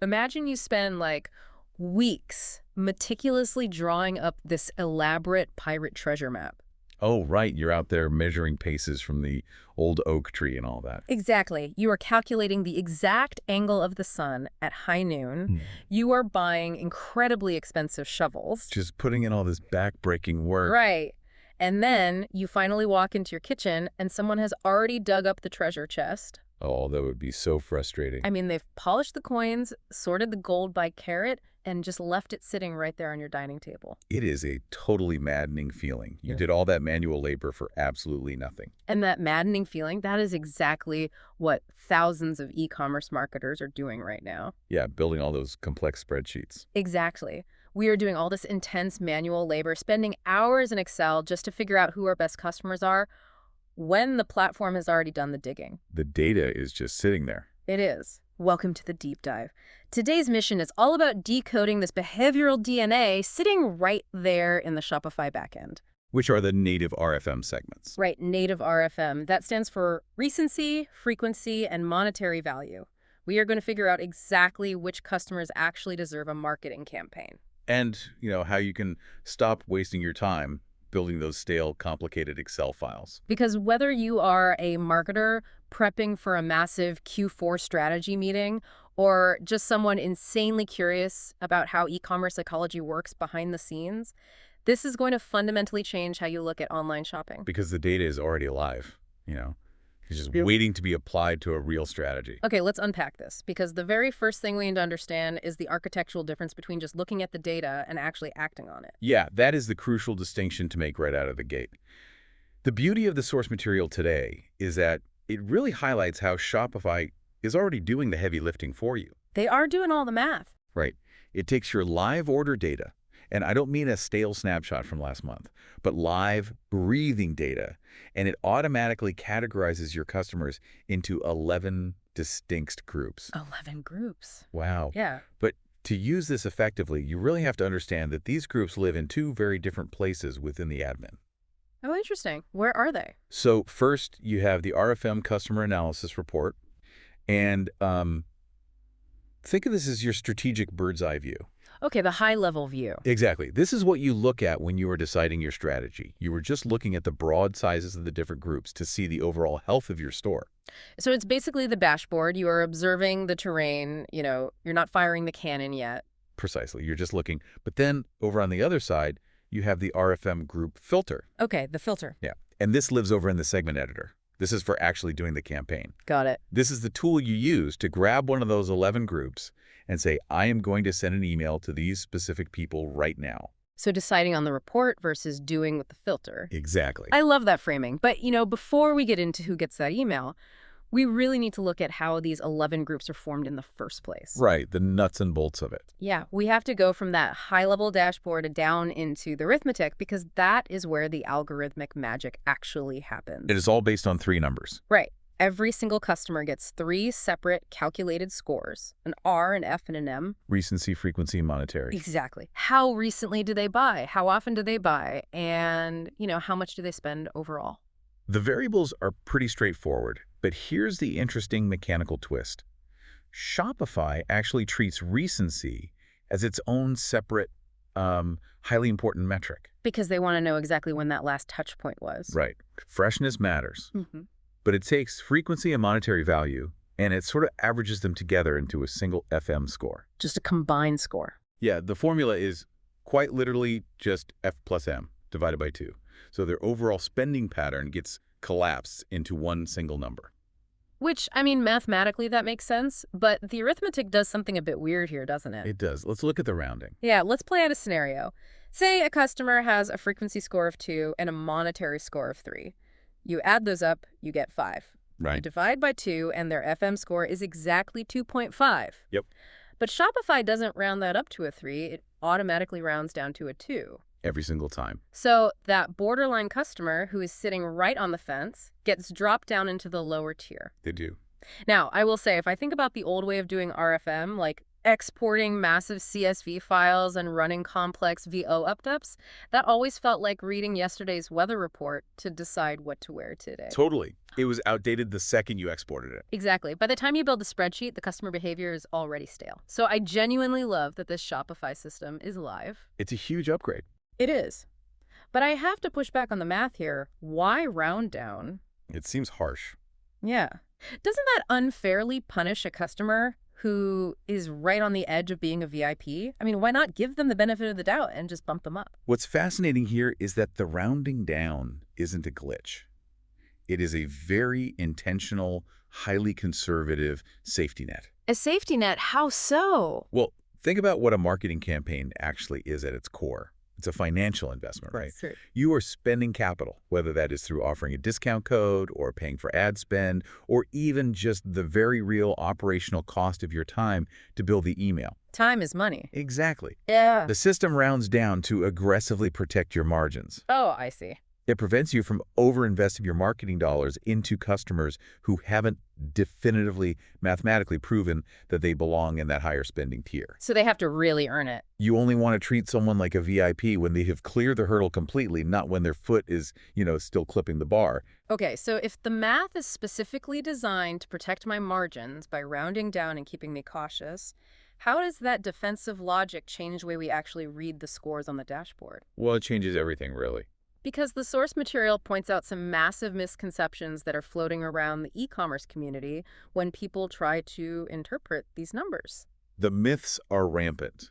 Imagine you spend like weeks meticulously drawing up this elaborate pirate treasure map. Oh, right. You're out there measuring paces from the old oak tree and all that. Exactly. You are calculating the exact angle of the sun at high noon. Hmm. You are buying incredibly expensive shovels. Just putting in all this back-breaking work. Right. And then you finally walk into your kitchen and someone has already dug up the treasure chest. Oh, that would be so frustrating. I mean, they've polished the coins, sorted the gold by carat, and just left it sitting right there on your dining table. It is a totally maddening feeling. You did all that manual labor for absolutely nothing. And that maddening feeling, that is exactly what thousands of e-commerce marketers are doing right now. Yeah, building all those complex spreadsheets. Exactly. We are doing all this intense manual labor, spending hours in Excel just to figure out who our best customers are when the platform has already done the digging. The data is just sitting there. It is. Welcome to the deep dive. Today's mission is all about decoding this behavioral DNA sitting right there in the Shopify backend. Which are the native RFM segments. Right, native RFM. That stands for recency, frequency, and monetary value. We are going to figure out exactly which customers actually deserve a marketing campaign. And, how you can stop wasting your time building those stale, complicated Excel files. Because whether you are a marketer prepping for a massive Q4 strategy meeting or just someone insanely curious about how e-commerce psychology works behind the scenes, this is going to fundamentally change how you look at online shopping. Because the data is already alive, It's just waiting to be applied to a real strategy. Okay, let's unpack this, because the very first thing we need to understand is the architectural difference between just looking at the data and actually acting on it. Yeah, that is the crucial distinction to make right out of the gate. The beauty of the source material today is that it really highlights how Shopify is already doing the heavy lifting for you. They are doing all the math. Right. It takes your live order data, and I don't mean a stale snapshot from last month, but live, breathing data, and it automatically categorizes your customers into 11 distinct groups. 11 groups. Wow. Yeah. But to use this effectively, you really have to understand that these groups live in two very different places within the admin. Oh, interesting. Where are they? So first, you have the RFM Customer Analysis Report, and think of this as your strategic bird's eye view. Okay, the high-level view. Exactly. This is what you look at when you are deciding your strategy. You were just looking at the broad sizes of the different groups to see the overall health of your store. So it's basically the dashboard. You are observing the terrain. You're not firing the cannon yet. Precisely. You're just looking. But then over on the other side, you have the RFM group filter. Okay, the filter. Yeah. And this lives over in the segment editor. This is for actually doing the campaign. Got it. This is the tool you use to grab one of those 11 groups and say, I am going to send an email to these specific people right now. So deciding on the report versus doing with the filter. Exactly. I love that framing. But, before we get into who gets that email, we really need to look at how these 11 groups are formed in the first place. Right, the nuts and bolts of it. Yeah, we have to go from that high-level dashboard down into the arithmetic, because that is where the algorithmic magic actually happens. It is all based on 3 numbers. Right. Every single customer gets 3 separate calculated scores, an R, an F, and an M. Recency, frequency, monetary. Exactly. How recently do they buy? How often do they buy? And, how much do they spend overall? The variables are pretty straightforward, but here's the interesting mechanical twist. Shopify actually treats recency as its own separate, highly important metric. Because they want to know exactly when that last touch point was. Right. Freshness matters. Mm-hmm. But it takes frequency and monetary value, and it sort of averages them together into a single FM score. Just a combined score. Yeah, the formula is quite literally just F plus M divided by 2. So their overall spending pattern gets collapsed into one single number. Which, mathematically that makes sense, but the arithmetic does something a bit weird here, doesn't it? It does. Let's look at the rounding. Yeah, let's play out a scenario. Say a customer has a frequency score of 2 and a monetary score of 3. You add those up, you get 5. Right. You divide by 2, and their FM score is exactly 2.5. Yep. But Shopify doesn't round that up to a 3. It automatically rounds down to a 2. Every single time. So that borderline customer who is sitting right on the fence gets dropped down into the lower tier. They do. Now, I will say, if I think about the old way of doing RFM, like exporting massive CSV files and running complex VO updepts, that always felt like reading yesterday's weather report to decide what to wear today. Totally. It was outdated the second you exported it. Exactly. By the time you build the spreadsheet, the customer behavior is already stale. So I genuinely love that this Shopify system is live. It's a huge upgrade. It is. But I have to push back on the math here. Why round down? It seems harsh. Yeah. Doesn't that unfairly punish a customer who is right on the edge of being a VIP? I mean, why not give them the benefit of the doubt and just bump them up? What's fascinating here is that the rounding down isn't a glitch. It is a very intentional, highly conservative safety net. A safety net? How so? Well, think about what a marketing campaign actually is at its core. It's a financial investment, right? That's true. You are spending capital, whether that is through offering a discount code or paying for ad spend, or even just the very real operational cost of your time to build the email. Time is money. Exactly. Yeah. The system rounds down to aggressively protect your margins. Oh, I see. It prevents you from over-investing your marketing dollars into customers who haven't definitively, mathematically proven that they belong in that higher spending tier. So they have to really earn it. You only want to treat someone like a VIP when they have cleared the hurdle completely, not when their foot is, still clipping the bar. Okay, so if the math is specifically designed to protect my margins by rounding down and keeping me cautious, how does that defensive logic change the way we actually read the scores on the dashboard? Well, it changes everything, really. Because the source material points out some massive misconceptions that are floating around the e-commerce community when people try to interpret these numbers. The myths are rampant,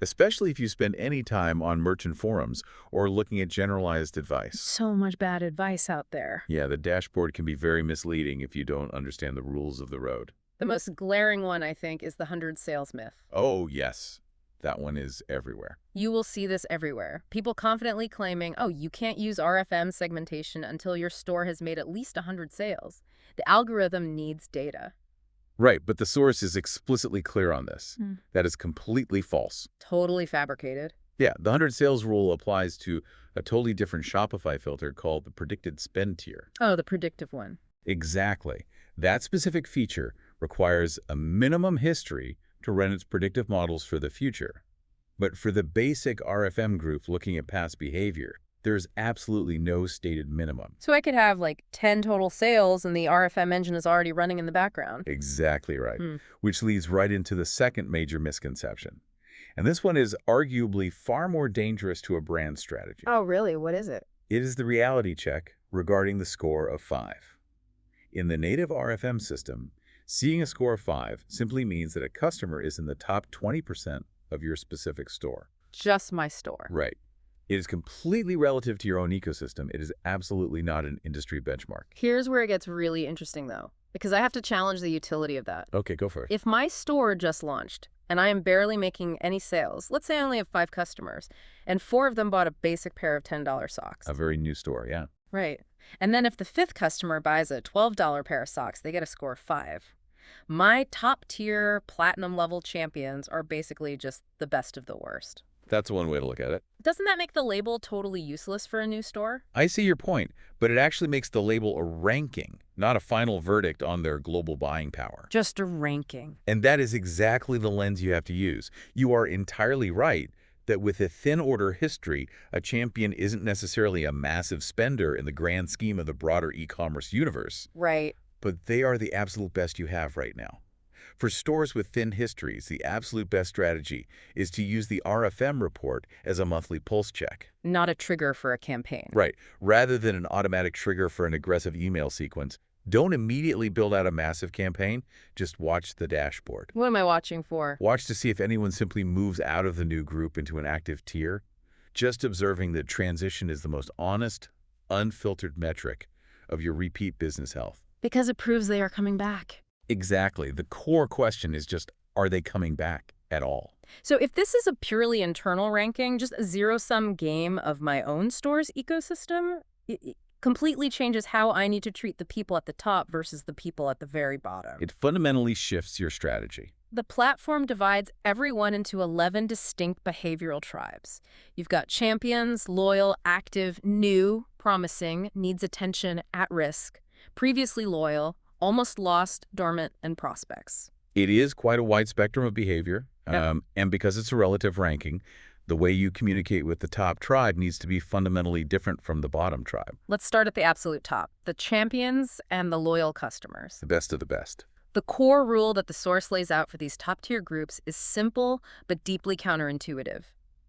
especially if you spend any time on merchant forums or looking at generalized advice. So much bad advice out there. Yeah, the dashboard can be very misleading if you don't understand the rules of the road. The most glaring one, I think, is the 100 sales myth. Oh, yes. That one is everywhere. You will see this everywhere. People confidently claiming, oh, you can't use RFM segmentation until your store has made at least 100 sales. The algorithm needs data. Right, but the source is explicitly clear on this. That is completely false. Totally fabricated. Yeah, the 100 sales rule applies to a totally different Shopify filter called the predicted spend tier. Oh, the predictive one. Exactly. That specific feature requires a minimum history to run its predictive models for the future. But for the basic RFM group looking at past behavior, there's absolutely no stated minimum. So I could have like 10 total sales and the RFM engine is already running in the background. Exactly right. Which leads right into the second major misconception. And this one is arguably far more dangerous to a brand strategy. Oh, really? What is it? It is the reality check regarding the score of 5. In the native RFM system, seeing a score of 5 simply means that a customer is in the top 20% of your specific store. Just my store. Right. It is completely relative to your own ecosystem. It is absolutely not an industry benchmark. Here's where it gets really interesting, though, because I have to challenge the utility of that. Okay, go for it. If my store just launched and I am barely making any sales, let's say I only have 5 customers, and 4 of them bought a basic pair of $10 socks. A very new store, yeah. Right. And then if the 5th customer buys a $12 pair of socks, they get a score of 5. My top-tier platinum-level champions are basically just the best of the worst. That's one way to look at it. Doesn't that make the label totally useless for a new store? I see your point, but it actually makes the label a ranking, not a final verdict on their global buying power. Just a ranking. And that is exactly the lens you have to use. You are entirely right that with a thin order history, a champion isn't necessarily a massive spender in the grand scheme of the broader e-commerce universe. Right. But they are the absolute best you have right now. For stores with thin histories, the absolute best strategy is to use the RFM report as a monthly pulse check. Not a trigger for a campaign. Right. Rather than an automatic trigger for an aggressive email sequence, don't immediately build out a massive campaign. Just watch the dashboard. What am I watching for? Watch to see if anyone simply moves out of the new group into an active tier. Just observing the transition is the most honest, unfiltered metric of your repeat business health. Because it proves they are coming back. Exactly. The core question is just, are they coming back at all? So if this is a purely internal ranking, just a zero-sum game of my own store's ecosystem, it completely changes how I need to treat the people at the top versus the people at the very bottom. It fundamentally shifts your strategy. The platform divides everyone into 11 distinct behavioral tribes. You've got champions, loyal, active, new, promising, needs attention, at risk, previously loyal, almost lost, dormant, and prospects. It is quite a wide spectrum of behavior, Yep. and because it's a relative ranking, the way you communicate with the top tribe needs to be fundamentally different from the bottom tribe, Let's start at the absolute top, the champions and the loyal customers. the best of the best. The core rule that the source lays out for these top-tier groups is simple but deeply counterintuitive.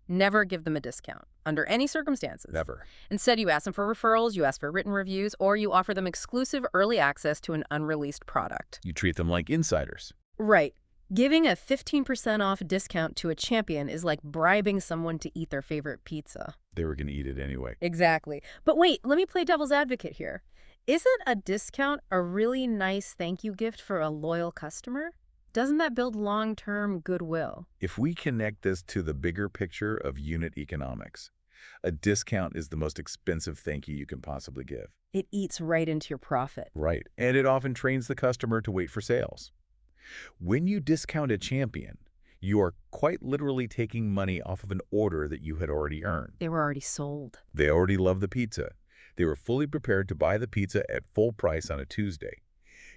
Never give them a discount, under any circumstances. Never. Instead, you ask them for referrals, you ask for written reviews, or you offer them exclusive early access to an unreleased product. You treat them like insiders. Right. Giving a 15% off discount to a champion is like bribing someone to eat their favorite pizza. They were going to eat it anyway. Exactly. But wait, let me play devil's advocate here. Isn't a discount a really nice thank you gift for a loyal customer? Doesn't that build long-term goodwill? If we connect this to the bigger picture of unit economics, a discount is the most expensive thank you can possibly give. It eats right into your profit. Right. And it often trains the customer to wait for sales. When you discount a champion, you are quite literally taking money off of an order that you had already earned. They were already sold. They already love the pizza. They were fully prepared to buy the pizza at full price on a Tuesday.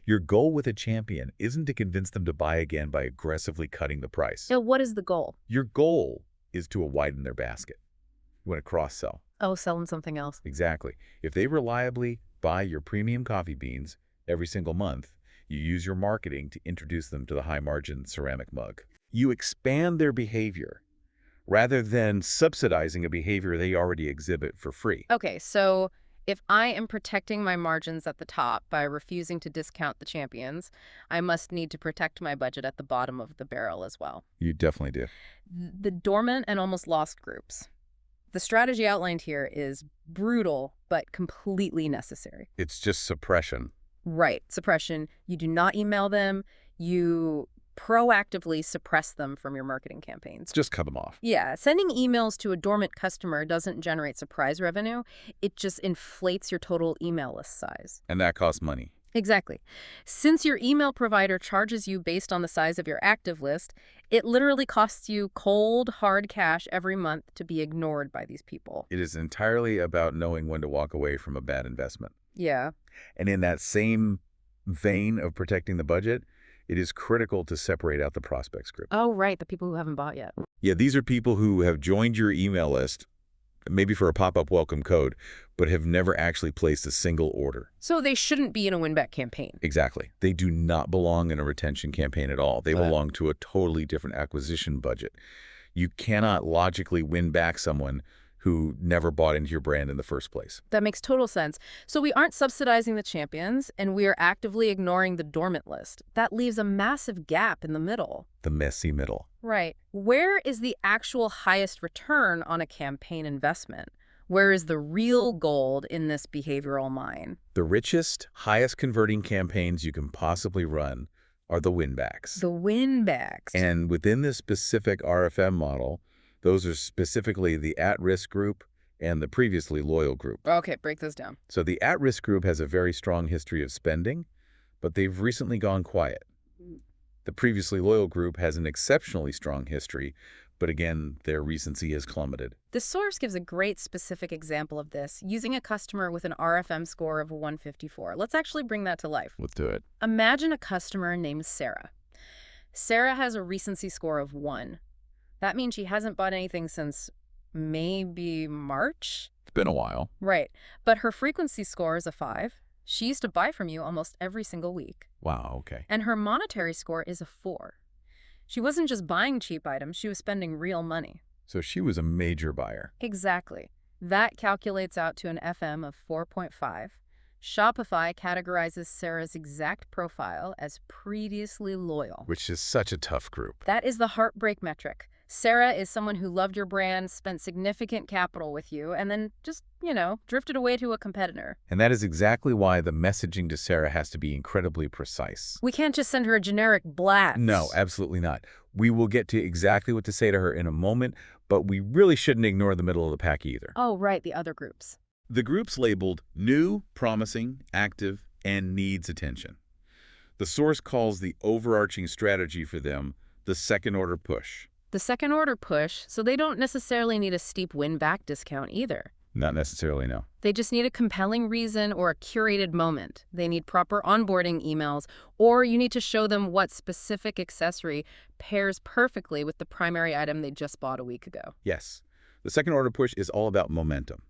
Your goal with a champion isn't to convince them to buy again by aggressively cutting the price. So what is the goal? Your goal is to widen their basket. You want to cross-sell. Oh, sell them something else. Exactly. If they reliably buy your premium coffee beans every single month, you use your marketing to introduce them to the high-margin ceramic mug. You expand their behavior rather than subsidizing a behavior they already exhibit for free. Okay, so if I am protecting my margins at the top by refusing to discount the champions, I must need to protect my budget at the bottom of the barrel as well. You definitely do. The dormant and almost lost groups. The strategy outlined here is brutal, but completely necessary. It's just suppression. Right, suppression. You do not email them. You proactively suppress them from your marketing campaigns. Just cut them off. Yeah, sending emails to a dormant customer doesn't generate surprise revenue. It just inflates your total email list size. And that costs money. Exactly. Since your email provider charges you based on the size of your active list, it literally costs you cold, hard cash every month to be ignored by these people. It is entirely about knowing when to walk away from a bad investment. Yeah. And in that same vein of protecting the budget, it is critical to separate out the prospects group. Oh, right, the people who haven't bought yet. Yeah, these are people who have joined your email list, maybe for a pop-up welcome code, but have never actually placed a single order. So they shouldn't be in a win-back campaign. Exactly. They do not belong in a retention campaign at all. They belong to a totally different acquisition budget. You cannot logically win back someone who never bought into your brand in the first place. That makes total sense. So we aren't subsidizing the champions, and we are actively ignoring the dormant list. That leaves a massive gap in the middle. The messy middle. Right. Where is the actual highest return on a campaign investment? Where is the real gold in this behavioral mine? The richest, highest converting campaigns you can possibly run are the win-backs. The win-backs. And within this specific RFM model, those are specifically the at-risk group and the previously loyal group. Okay, break those down. So the at-risk group has a very strong history of spending, but they've recently gone quiet. The previously loyal group has an exceptionally strong history, but again, their recency has plummeted. The source gives a great specific example of this, using a customer with an RFM score of 154. Let's actually bring that to life. Let's do it. Imagine a customer named Sarah. Sarah has a recency score of 1. That means she hasn't bought anything since maybe March? It's been a while. Right. But her frequency score is a 5. She used to buy from you almost every single week. Wow, okay. And her monetary score is a 4. She wasn't just buying cheap items, she was spending real money. So she was a major buyer. Exactly. That calculates out to an FM of 4.5. Shopify categorizes Sarah's exact profile as previously loyal. Which is such a tough group. That is the heartbreak metric. Sarah is someone who loved your brand, spent significant capital with you, and then just, drifted away to a competitor. And that is exactly why the messaging to Sarah has to be incredibly precise. We can't just send her a generic blast. No, absolutely not. We will get to exactly what to say to her in a moment, but we really shouldn't ignore the middle of the pack either. Oh, right, the other groups. The groups labeled new, promising, active, and needs attention. The source calls the overarching strategy for them the second-order push. The second-order push, so they don't necessarily need a steep win-back discount either. Not necessarily, no. They just need a compelling reason or a curated moment. They need proper onboarding emails, or you need to show them what specific accessory pairs perfectly with the primary item they just bought a week ago. Yes. The second order push is all about momentum.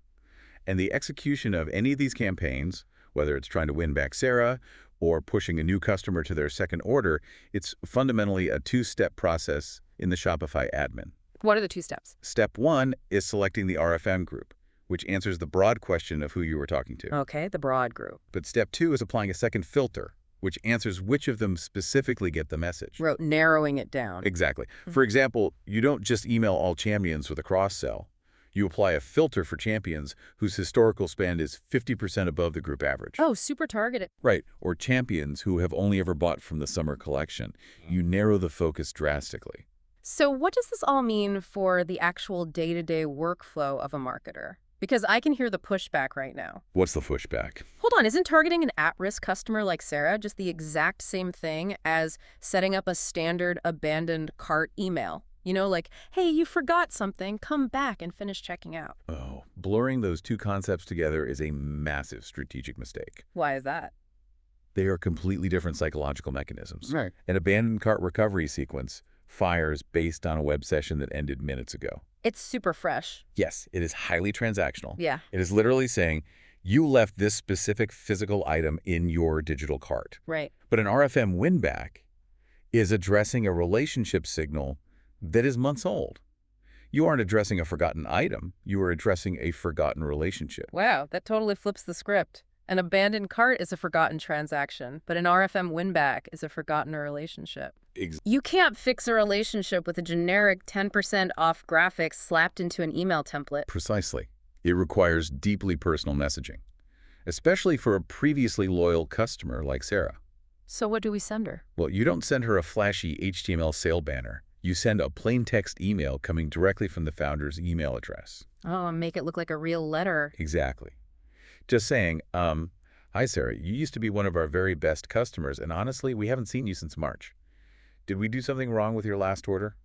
And the execution of any of these campaigns, whether it's trying to win back Sarah or pushing a new customer to their second order, it's fundamentally a two-step process in the Shopify admin. What are the 2 steps? Step 1 is selecting the RFM group, which answers the broad question of who you were talking to. Okay, the broad group. But step 2 is applying a second filter, which answers which of them specifically get the message. Wrote narrowing it down. Exactly. For example, you don't just email all champions with a cross-sell. You apply a filter for champions whose historical spend is 50% above the group average. Oh, super targeted. Right. Or champions who have only ever bought from the summer collection. You narrow the focus drastically. So what does this all mean for the actual day-to-day workflow of a marketer? Because I can hear the pushback right now. What's the pushback? Hold on, isn't targeting an at-risk customer like Sarah just the exact same thing as setting up a standard abandoned cart email? You know, like, hey, you forgot something, come back and finish checking out. Oh, blurring those two concepts together is a massive strategic mistake. Why is that? They are completely different psychological mechanisms. Right. An abandoned cart recovery sequence fires based on a web session that ended minutes ago. It's super fresh. Yes, it is highly transactional. Yeah. It is literally saying, you left this specific physical item in your digital cart. Right. But an RFM win-back is addressing a relationship signal that is months old. You aren't addressing a forgotten item. You are addressing a forgotten relationship. Wow, that totally flips the script. An abandoned cart is a forgotten transaction, but an RFM win-back is a forgotten relationship. You can't fix a relationship with a generic 10% off graphic slapped into an email template. Precisely. It requires deeply personal messaging, especially for a previously loyal customer like Sarah. So what do we send her? Well, you don't send her a flashy HTML sale banner. You send a plain text email coming directly from the founder's email address. Oh, make it look like a real letter. Exactly. Just saying, hi, Sarah, you used to be one of our very best customers, and honestly, we haven't seen you since March. Did we do something wrong with your last order?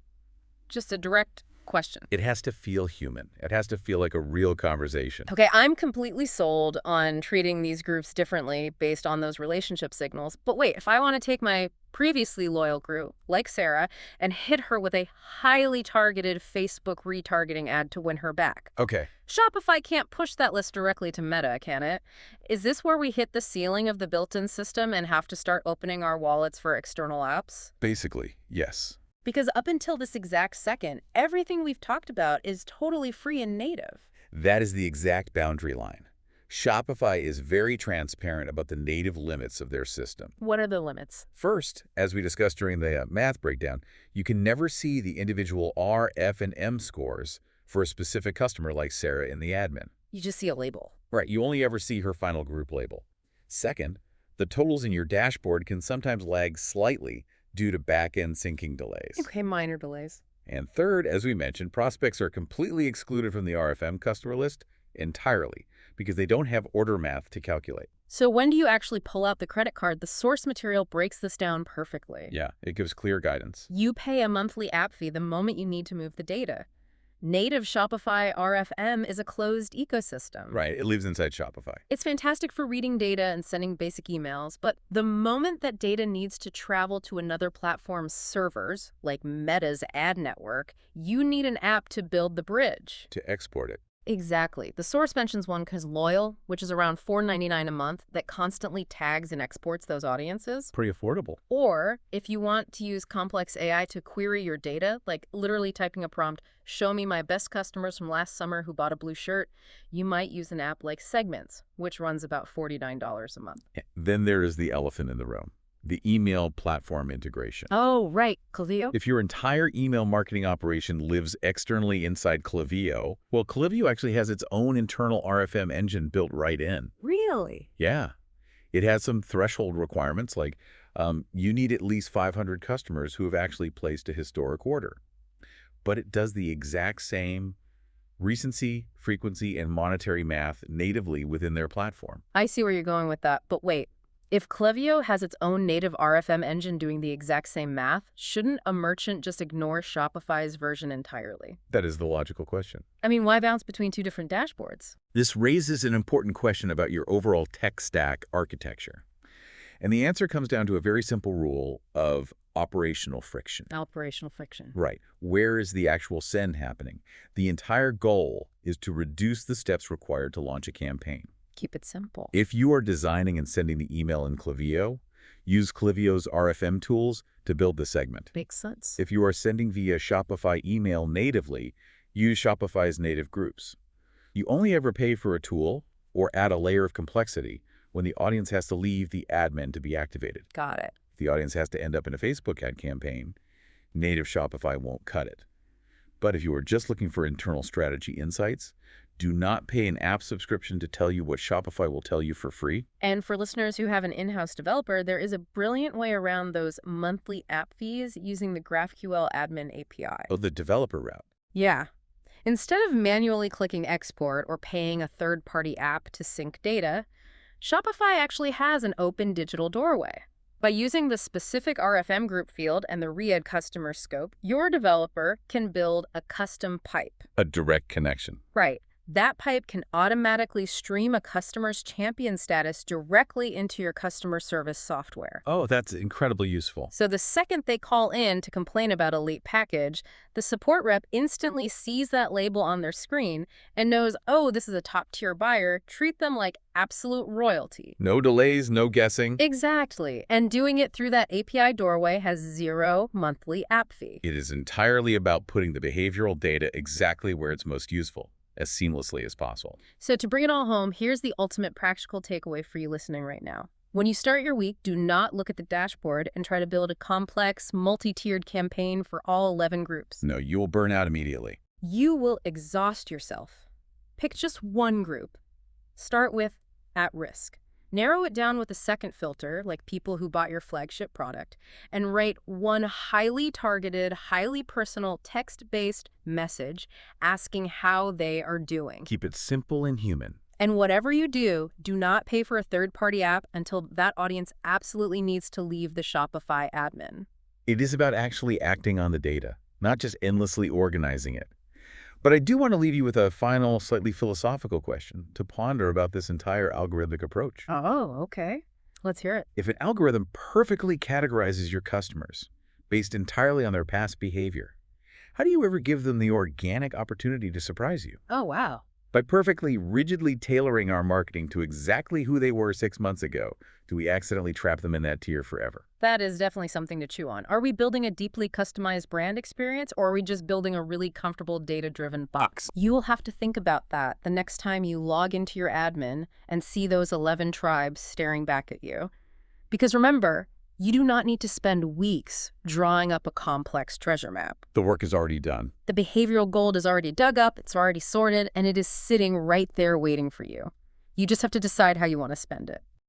Just a direct question. It has to feel human. It has to feel like a real conversation. Okay, I'm completely sold on treating these groups differently based on those relationship signals. But wait, if I want to take my previously loyal group, like Sarah, and hit her with a highly targeted Facebook retargeting ad to win her back. Okay. Shopify can't push that list directly to Meta, can it? Is this where we hit the ceiling of the built-in system and have to start opening our wallets for external apps? Basically, yes. Because up until this exact second, everything we've talked about is totally free and native. That is the exact boundary line. Shopify is very transparent about the native limits of their system. What are the limits? First, as we discussed during the math breakdown, you can never see the individual R, F, and M scores for a specific customer like Sarah in the admin. You just see a label. Right, you only ever see her final group label. Second, the totals in your dashboard can sometimes lag slightly due to back-end syncing delays. Okay, minor delays. And third, as we mentioned, prospects are completely excluded from the RFM customer list entirely because they don't have order math to calculate. So when do you actually pull out the credit card? The source material breaks this down perfectly. Yeah, it gives clear guidance. You pay a monthly app fee the moment you need to move the data. Native Shopify RFM is a closed ecosystem. Right, it lives inside Shopify. It's fantastic for reading data and sending basic emails, but the moment that data needs to travel to another platform's servers, like Meta's ad network, you need an app to build the bridge. To export it. Exactly. The source mentions one because Loyal, which is around $4.99 a month, that constantly tags and exports those audiences. Pretty affordable. Or if you want to use complex AI to query your data, like literally typing a prompt, show me my best customers from last summer who bought a blue shirt, you might use an app like Segments, which runs about $49 a month. Then there is the elephant in the room. The email platform integration. Oh, right. Klaviyo? If your entire email marketing operation lives externally inside Klaviyo, well, Klaviyo actually has its own internal RFM engine built right in. Really? Yeah. It has some threshold requirements like you need at least 500 customers who have actually placed a historic order. But it does the exact same recency, frequency, and monetary math natively within their platform. I see where you're going with that. But wait. If Klaviyo has its own native RFM engine doing the exact same math, shouldn't a merchant just ignore Shopify's version entirely? That is the logical question. I mean, why bounce between two different dashboards? This raises an important question about your overall tech stack architecture. And the answer comes down to a very simple rule of operational friction. Operational friction. Right. Where is the actual send happening? The entire goal is to reduce the steps required to launch a campaign. Keep it simple. If you are designing and sending the email in Klaviyo, use Klaviyo's RFM tools to build the segment. Makes sense. If you are sending via Shopify email natively, use Shopify's native groups. You only ever pay for a tool or add a layer of complexity when the audience has to leave the admin to be activated. Got it. If the audience has to end up in a Facebook ad campaign, native Shopify won't cut it. But if you are just looking for internal strategy insights, do not pay an app subscription to tell you what Shopify will tell you for free. And for listeners who have an in-house developer, there is a brilliant way around those monthly app fees using the GraphQL admin API. Oh, the developer route. Yeah. Instead of manually clicking export or paying a third-party app to sync data, Shopify actually has an open digital doorway. By using the specific RFM group field and the READ customer scope, your developer can build a custom pipe. A direct connection. Right. That pipe can automatically stream a customer's champion status directly into your customer service software. Oh, that's incredibly useful. So the second they call in to complain about a late package, the support rep instantly sees that label on their screen and knows, oh, this is a top-tier buyer, treat them like absolute royalty. No delays, no guessing. Exactly. And doing it through that API doorway has zero monthly app fee. It is entirely about putting the behavioral data exactly where it's most useful, as seamlessly as possible. So to bring it all home, here's the ultimate practical takeaway for you listening right now. When you start your week, do not look at the dashboard and try to build a complex, multi-tiered campaign for all 11 groups. No, you will burn out immediately. You will exhaust yourself. Pick just one group. Start with at risk. Narrow it down with a second filter, like people who bought your flagship product, and write one highly targeted, highly personal, text-based message asking how they are doing. Keep it simple and human. And whatever you do, do not pay for a third-party app until that audience absolutely needs to leave the Shopify admin. It is about actually acting on the data, not just endlessly organizing it. But I do want to leave you with a final, slightly philosophical question to ponder about this entire algorithmic approach. Oh, okay. Let's hear it. If an algorithm perfectly categorizes your customers based entirely on their past behavior, how do you ever give them the organic opportunity to surprise you? Oh, wow. By perfectly, rigidly tailoring our marketing to exactly who they were 6 months ago, do we accidentally trap them in that tier forever? That is definitely something to chew on. Are we building a deeply customized brand experience, or are we just building a really comfortable data-driven box? You will have to think about that the next time you log into your admin and see those 11 tribes staring back at you. Because remember, you do not need to spend weeks drawing up a complex treasure map. The work is already done. The behavioral gold is already dug up, it's already sorted, and it is sitting right there waiting for you. You just have to decide how you want to spend it.